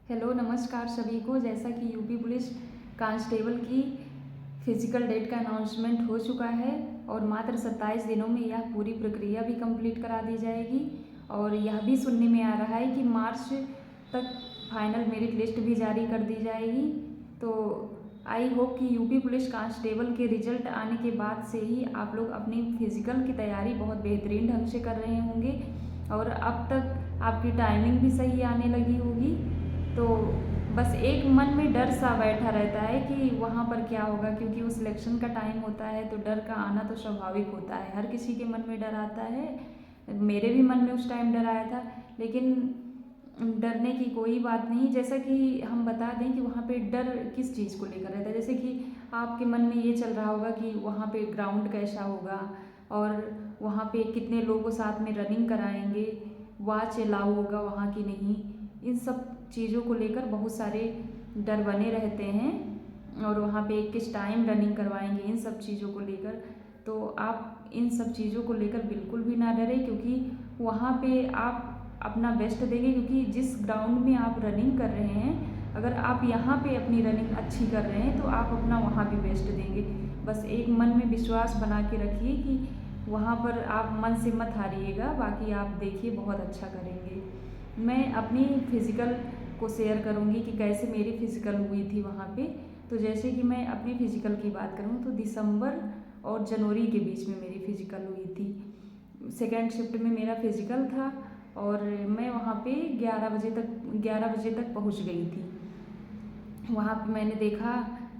Hello नमस्कार सभी को। जैसा कि यूपी पुलिस कांस्टेबल की फिजिकल डेट का अनाउंसमेंट हो चुका है और मात्र 27 दिनों में यह पूरी प्रक्रिया भी कंप्लीट करा दी जाएगी। और यह भी सुनने में आ रहा है कि मार्च तक फाइनल मेरिट लिस्ट भी जारी कर दी जाएगी। तो आई होप कि यूपी पुलिस कांस्टेबल के रिजल्ट आने के बाद से ही आप लोग अपनी फिजिकल की तैयारी बहुत बेहतरीन ढंग से कर रहे होंगे और अब तक आपकी टाइमिंग भी सही आने लगी होगी। तो बस एक मन में डर सा बैठा रहता है कि वहाँ पर क्या होगा, क्योंकि वो सिलेक्शन का टाइम होता है तो डर का आना तो स्वाभाविक होता है। हर किसी के मन में डर आता है, मेरे भी मन में उस टाइम डर आया था, लेकिन डरने की कोई बात नहीं। जैसा कि हम बता दें कि वहाँ पे डर किस चीज़ को लेकर रहता है। जैसे कि आपके मन में ये चल रहा होगा कि वहाँ पे ग्राउंड कैसा होगा और वहाँ पे कितने लोगों साथ में रनिंग कराएंगे, वॉच अलाउ होगा वहाँ की नहीं, इन सब चीज़ों को लेकर बहुत सारे डर बने रहते हैं। और वहाँ पे किस टाइम रनिंग करवाएंगे, इन सब चीज़ों को लेकर तो आप इन सब चीज़ों को लेकर बिल्कुल भी ना डरें, क्योंकि वहाँ पे आप अपना बेस्ट देंगे। क्योंकि जिस ग्राउंड में आप रनिंग कर रहे हैं, अगर आप यहाँ पे अपनी रनिंग अच्छी कर रहे हैं तो आप अपना वहाँ भी बेस्ट देंगे। बस एक मन में विश्वास बना के रखिए कि वहाँ पर आप मन से मत हारिएगा, बाकी आप देखिए बहुत अच्छा करेंगे। मैं अपनी फ़िज़िकल को शेयर करूँगी कि कैसे मेरी फ़िज़िकल हुई थी वहाँ पे। तो जैसे कि मैं अपनी फ़िज़िकल की बात करूँ तो दिसंबर और जनवरी के बीच में मेरी फ़िज़िकल हुई थी। सेकेंड शिफ्ट में मेरा फ़िज़िकल था और मैं वहाँ पे 11 बजे तक पहुँच गई थी। वहाँ पे मैंने देखा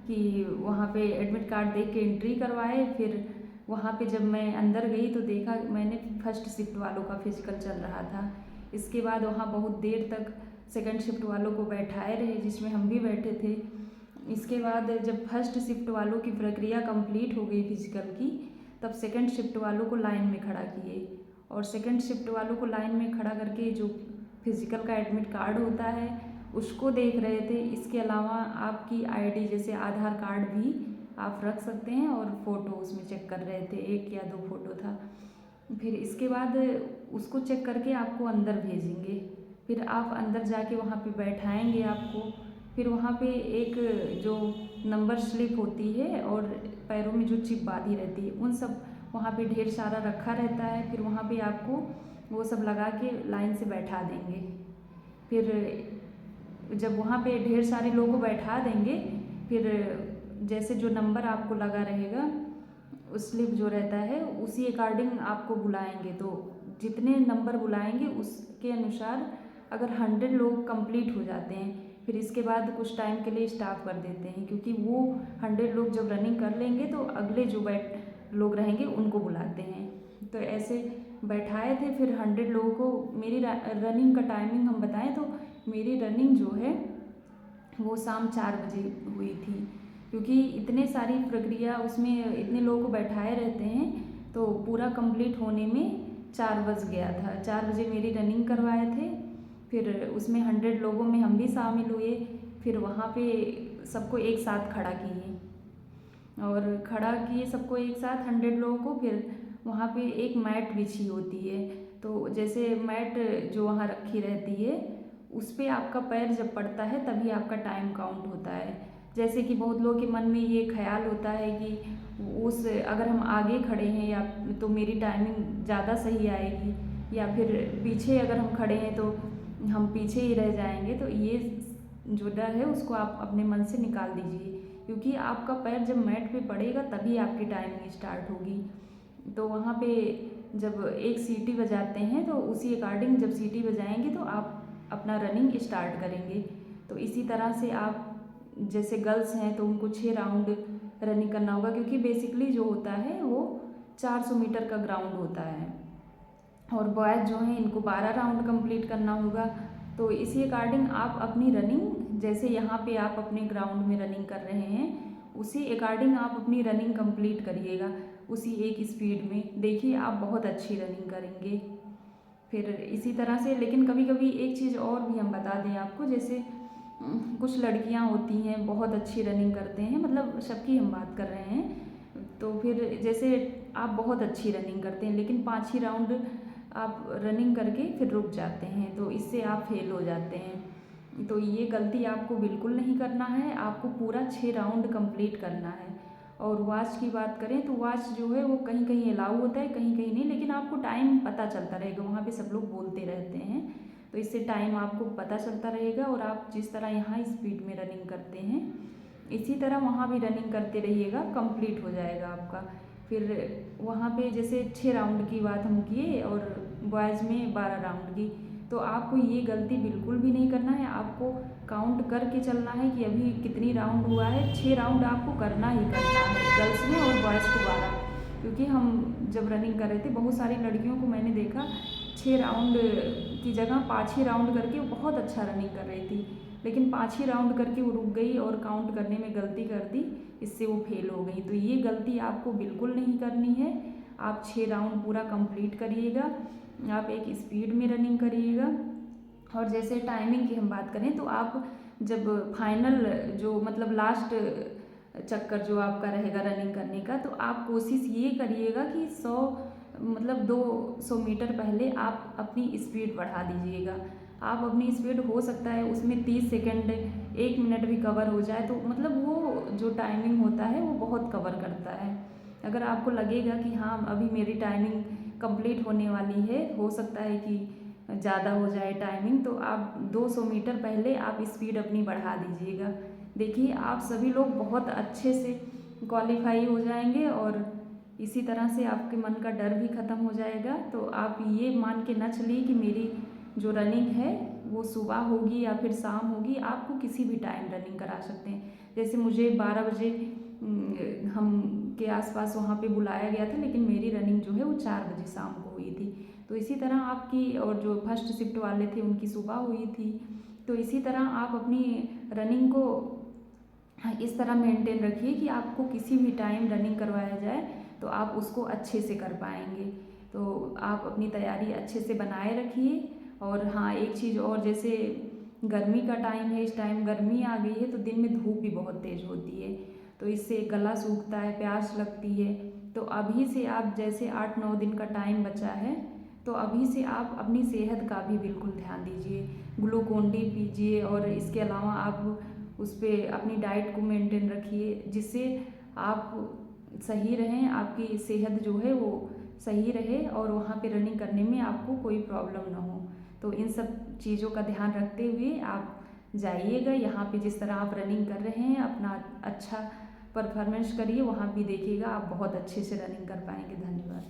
कि वहाँ पे एडमिट कार्ड देख के एंट्री करवाए। फिर वहाँ पे जब मैं अंदर गई तो देखा मैंने फर्स्ट शिफ्ट वालों का फ़िज़िकल चल रहा था। इसके बाद वहाँ बहुत देर तक सेकंड शिफ्ट वालों को बैठाए रहे, जिसमें हम भी बैठे थे। इसके बाद जब फर्स्ट शिफ्ट वालों की प्रक्रिया कंप्लीट हो गई फ़िज़िकल की, तब सेकंड शिफ्ट वालों को लाइन में खड़ा किए और सेकंड शिफ्ट वालों को लाइन में खड़ा करके जो फ़िज़िकल का एडमिट कार्ड होता है उसको देख रहे थे। इसके अलावा आपकी आईडी जैसे आधार कार्ड भी आप रख सकते हैं और फ़ोटो उसमें चेक कर रहे थे, 1 या 2 फ़ोटो था। फिर इसके बाद उसको चेक करके आपको अंदर भेजेंगे। फिर आप अंदर जाके वहाँ पे बैठाएंगे आपको। फिर वहाँ पे एक जो नंबर स्लिप होती है और पैरों में जो चिप बांधी रहती है, उन सब वहाँ पे ढेर सारा रखा रहता है। फिर वहाँ पे आपको वो सब लगा के लाइन से बैठा देंगे। फिर जब वहाँ पे ढेर सारे लोगों को बैठा देंगे, फिर जैसे जो नंबर आपको लगा रहेगा उस स्लिप जो रहता है उसी अकॉर्डिंग आपको बुलाएंगे। तो जितने नंबर बुलाएंगे उसके अनुसार अगर 100 लोग कंप्लीट हो जाते हैं, फिर इसके बाद कुछ टाइम के लिए स्टॉप कर देते हैं, क्योंकि वो 100 लोग जब रनिंग कर लेंगे तो अगले जो लोग रहेंगे उनको बुलाते हैं। तो ऐसे बैठाए थे। फिर 100 लोगों को मेरी रनिंग का टाइमिंग हम बताएं तो मेरी रनिंग जो है वो शाम 4 बजे हुई थी, क्योंकि इतने सारी प्रक्रिया उसमें इतने लोगों को बैठाए रहते हैं तो पूरा कंप्लीट होने में 4 बज गया था। 4 बजे मेरी रनिंग करवाए थे। फिर उसमें 100 लोगों में हम भी शामिल हुए। फिर वहाँ पे सबको एक साथ खड़ा किए और खड़ा किए सबको एक साथ 100 लोगों को। फिर वहाँ पे एक मैट बिछी होती है, तो जैसे मैट जो वहाँ रखी रहती है उस पर आपका पैर जब पड़ता है तभी आपका टाइम काउंट होता है। जैसे कि बहुत लोगों के मन में ये ख्याल होता है कि उस अगर हम आगे खड़े हैं या तो मेरी टाइमिंग ज़्यादा सही आएगी, या फिर पीछे अगर हम खड़े हैं तो हम पीछे ही रह जाएंगे। तो ये जो डर है उसको आप अपने मन से निकाल दीजिए, क्योंकि आपका पैर जब मैट पे पड़ेगा तभी आपकी टाइमिंग स्टार्ट होगी। तो वहाँ पे जब एक सीटी बजाते हैं तो उसी अकॉर्डिंग जब सीटी बजाएंगे तो आप अपना रनिंग स्टार्ट करेंगे। तो इसी तरह से आप जैसे गर्ल्स हैं तो उनको 6 राउंड रनिंग करना होगा, क्योंकि बेसिकली जो होता है वो 400 मीटर का ग्राउंड होता है और बॉयज़ जो हैं इनको 12 राउंड कंप्लीट करना होगा। तो इसी अकॉर्डिंग आप अपनी रनिंग जैसे यहाँ पे आप अपने ग्राउंड में रनिंग कर रहे हैं उसी अकॉर्डिंग आप अपनी रनिंग कंप्लीट करिएगा, उसी एक स्पीड में। देखिए आप बहुत अच्छी रनिंग करेंगे। फिर इसी तरह से, लेकिन कभी कभी एक चीज़ और भी हम बता दें आपको, जैसे कुछ लड़कियां होती हैं बहुत अच्छी रनिंग करते हैं, मतलब सबकी हम बात कर रहे हैं। तो फिर जैसे आप बहुत अच्छी रनिंग करते हैं लेकिन 5 ही राउंड आप रनिंग करके फिर रुक जाते हैं, तो इससे आप फेल हो जाते हैं। तो ये गलती आपको बिल्कुल नहीं करना है, आपको पूरा 6 राउंड कंप्लीट करना है। और वॉच की बात करें तो वॉच जो है वो कहीं कहीं अलाउ होता है, कहीं कहीं नहीं, लेकिन आपको टाइम पता चलता रहेगा, वहाँ पे सब लोग बोलते रहते हैं, तो इससे टाइम आपको पता चलता रहेगा। और आप जिस तरह यहाँ स्पीड में रनिंग करते हैं इसी तरह वहाँ भी रनिंग करते रहिएगा, कंप्लीट हो जाएगा आपका। फिर वहाँ पे जैसे 6 राउंड की बात हम किए और बॉयज़ में 12 राउंड की, तो आपको ये गलती बिल्कुल भी नहीं करना है। आपको काउंट करके चलना है कि अभी कितनी राउंड हुआ है। 6 राउंड आपको करना ही करना है, गर्ल्स में और बॉयज़ को 12। क्योंकि हम जब रनिंग कर रहे थे बहुत सारी लड़कियों को मैंने देखा 6 राउंड की जगह 5 ही राउंड करके वो बहुत अच्छा रनिंग कर रही थी, लेकिन 5 ही राउंड करके वो रुक गई और काउंट करने में गलती कर दी, इससे वो फेल हो गई। तो ये गलती आपको बिल्कुल नहीं करनी है। आप 6 राउंड पूरा कंप्लीट करिएगा, आप एक स्पीड में रनिंग करिएगा। और जैसे टाइमिंग की हम बात करें तो आप जब फाइनल जो मतलब लास्ट चक्कर जो आपका रहेगा रनिंग करने का, तो आप कोशिश ये करिएगा कि 100 मतलब 200 मीटर पहले आप अपनी स्पीड बढ़ा दीजिएगा। आप अपनी स्पीड हो सकता है उसमें 30 सेकंड 1 मिनट भी कवर हो जाए, तो मतलब वो जो टाइमिंग होता है वो बहुत कवर करता है। अगर आपको लगेगा कि हाँ अभी मेरी टाइमिंग कंप्लीट होने वाली है, हो सकता है कि ज़्यादा हो जाए टाइमिंग, तो आप 200 मीटर पहले आप स्पीड अपनी बढ़ा दीजिएगा। देखिए आप सभी लोग बहुत अच्छे से क्वालिफाई हो जाएंगे और इसी तरह से आपके मन का डर भी ख़त्म हो जाएगा। तो आप ये मान के न चलिए कि मेरी जो रनिंग है वो सुबह होगी या फिर शाम होगी, आपको किसी भी टाइम रनिंग करा सकते हैं। जैसे मुझे 12 बजे हम के आसपास वहाँ पे बुलाया गया था, लेकिन मेरी रनिंग जो है वो 4 बजे शाम को हुई थी। तो इसी तरह आपकी और जो फर्स्ट शिफ्ट वाले थे उनकी सुबह हुई थी। तो इसी तरह आप अपनी रनिंग को इस तरह मेंटेन रखिए कि आपको किसी भी टाइम रनिंग करवाया जाए तो आप उसको अच्छे से कर पाएंगे। तो आप अपनी तैयारी अच्छे से बनाए रखिए। और हाँ एक चीज़ और, जैसे गर्मी का टाइम है, इस टाइम गर्मी आ गई है तो दिन में धूप भी बहुत तेज़ होती है, तो इससे गला सूखता है, प्यास लगती है। तो अभी से आप जैसे 8-9 दिन का टाइम बचा है, तो अभी से आप अपनी सेहत का भी बिल्कुल ध्यान दीजिए, ग्लूकोन डी पीजिए और इसके अलावा आप उस पर अपनी डाइट को मेंटेन रखिए, जिससे आप सही रहें, आपकी सेहत जो है वो सही रहे और वहाँ पे रनिंग करने में आपको कोई प्रॉब्लम ना हो। तो इन सब चीज़ों का ध्यान रखते हुए आप जाइएगा। यहाँ पे जिस तरह आप रनिंग कर रहे हैं अपना अच्छा परफॉर्मेंस करिए, वहाँ भी देखिएगा आप बहुत अच्छे से रनिंग कर पाएंगे। धन्यवाद।